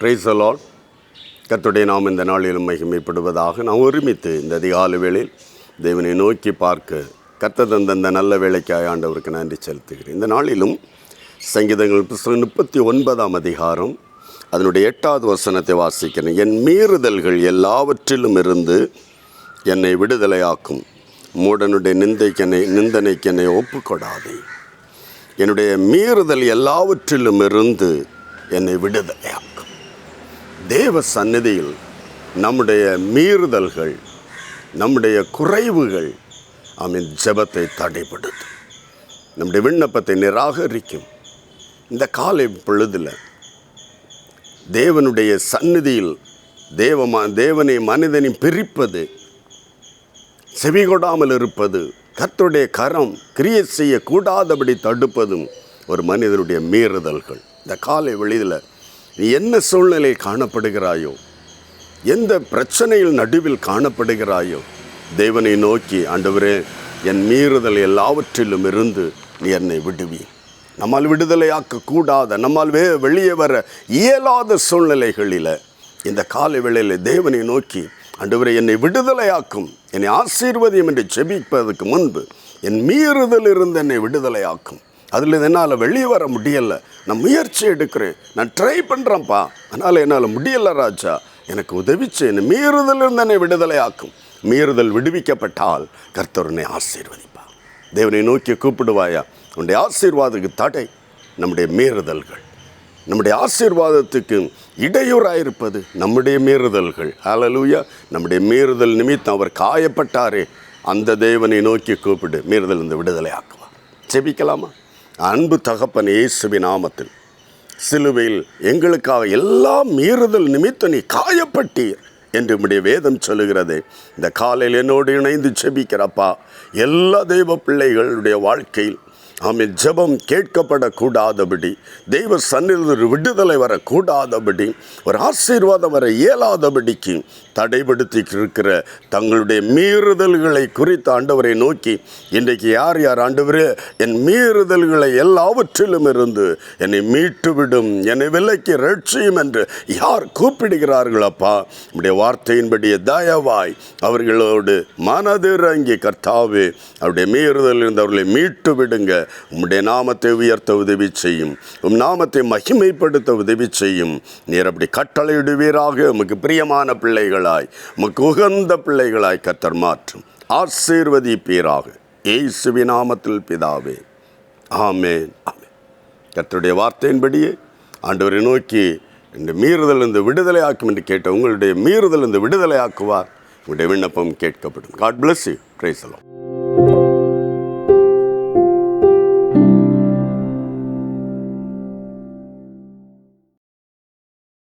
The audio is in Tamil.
Praise the Lord. கர்த்தருடைய நாம் இந்த நாளிலும் மகிமைப்படுவதாக. நாம் ஒருமித்து இந்த அதிகாலை வேளையில் தேவனை நோக்கி பார்க்க கர்த்தர் தந்த நல்ல வேலைக்காய் ஆண்டவருக்கு நன்றி செலுத்துகிறேன். இந்த நாளிலும் சங்கீதங்கள் புத்தகம் 39ஆம் அதிகாரம் அதனுடைய 8வது வசனத்தை வாசிக்கிறேன். என் மீறுதல்கள் எல்லாவற்றிலும் இருந்து என்னை விடுதலையாக்கும், மூடனுடைய நிந்தனைக்கு என்னை ஒப்புக்கொடாதே. என்னுடைய மீறுதல் எல்லாவற்றிலும் இருந்து என்னை விடுதலையாக்கும். தேவ சந்நிதியில் நம்முடைய மீறுதல்கள், நம்முடைய குறைவுகள் ஜெபத்தை தடைப்படுத்தும், நம்முடைய விண்ணப்பத்தை நிராகரிக்கும். இந்த காலை பொழுதில் தேவனுடைய சந்நிதியில் தேவனை மனிதனை பிரிப்பது, செவிகொடாமல் இருப்பது, கர்த்தருடைய கரம் கிரியை செய்யக்கூடாதபடி தடுப்பதும் ஒரு மனிதனுடைய மீறுதல்கள். இந்த காலை வெளியில் நீ என்ன சூழ்நிலையில் காணப்படுகிறாயோ, எந்த பிரச்சனையில் நடுவில் காணப்படுகிறாயோ, தேவனை நோக்கி ஆண்டவரே என் மீறுதல் எல்லாவற்றிலும் இருந்து நீ என்னை விடுவி. நம்மால் விடுதலையாக்க கூடாத, நம்மால் வெளியே வர இயலாத சூழ்நிலைகளில் இந்த காலை வேளையில் தேவனை நோக்கி ஆண்டவரே என்னை விடுதலையாக்கும், என்னை ஆசீர்வதியும் என்று ஜெபிப்பதற்கு முன்பு என் மீறுதல் இருந்து என்னை விடுதலையாக்கும். அதில் என்னால் வெளியே வர முடியலை, நான் முயற்சி எடுக்கிறேன், நான் ட்ரை பண்ணுறேன்ப்பா, அதனால் என்னால் முடியலை ராஜா, எனக்கு உதவிச்சு என்னை மீறுதல் இருந்து என்னை விடுதலையாக்கும். மீறுதல் விடுவிக்கப்பட்டால் கர்த்தரனை ஆசீர்வதிப்பா. தேவனை நோக்கி கூப்பிடுவாயா? உன்னுடைய ஆசீர்வாதத்துக்கு தடை நம்முடைய மீறுதல்கள். நம்முடைய ஆசீர்வாதத்துக்கு இடையூறாயிருப்பது நம்முடைய மீறுதல்கள். ஹல்லேலூயா. நம்முடைய மீறுதல் நிமித்தம் அவர் காயப்பட்டாரே, அந்த தேவனை நோக்கி கூப்பிடு, மீறுதல் இந்த விடுதலை ஆக்குவார். ஜெபிக்கலாமா? அன்பு தகப்பன் இயேசுவின் நாமத்தில் சிலுவையில் எங்களுக்காக எல்லா மீறுதல் நிமித்தம் நீ காயப்பட்டீர் என்று நம்முடைய வேதம் சொல்லுகிறது. இந்த காலையில் என்னோடு இணைந்து ஜெபிக்கிறப்பா, எல்லா தெய்வ பிள்ளைகளுடைய வாழ்க்கையில் ஜெபம் கேட்கப்படக்கூடாதபடி, தெய்வ சந்நிதியில் விடுதலை வரக்கூடாதபடி, ஒரு ஆசீர்வாதம் வர இயலாதபடிக்கு தடைப்படுத்தி இருக்கிற தங்களுடைய மீறுதல்களை குறித்த ஆண்டவரை நோக்கி இன்றைக்கு யார் யார் ஆண்டவரே என் மீறுதல்களை எல்லாவற்றிலும் இருந்து என்னை மீட்டுவிடும், என்னை விலக்கி ரட்சியும் என்று யார் கூப்பிடுகிறார்களப்பா, நம்முடைய வார்த்தையின்படியே தயவாய் அவர்களோடு மனதிறங்கி கர்த்தாவே அவருடைய மீறுதல் இருந்து அவர்களை மீட்டு விடுங்க. உம்முடைய நாமத்தை உயர்த்த உதவி செய்யும், உம் நாமத்தை மகிமைப்படுத்த உதவி செய்யும். நீர் அப்படி கட்டளையிடுவீராக. உமக்கு பிரியமான பிள்ளைகளாய், உமக்கு உகந்த பிள்ளைகளாய் கர்த்தர் மாற்றும், ஆசீர்வதிப்பீராக. இயேசுவின் நாமத்தில் பிதாவே, ஆமென், ஆமென். கர்த்தருடைய வார்த்தையின்படியே ஆண்டவரை நோக்கி இந்த மீறுதல் இந்த விடுதலை ஆக்கும் என்று கேட்ட உங்களுடைய மீறுதல் இந்த விடுதலை ஆக்குவார். உங்களுடைய விண்ணப்பம் கேட்கப்படும். God bless you. Praise the Lord.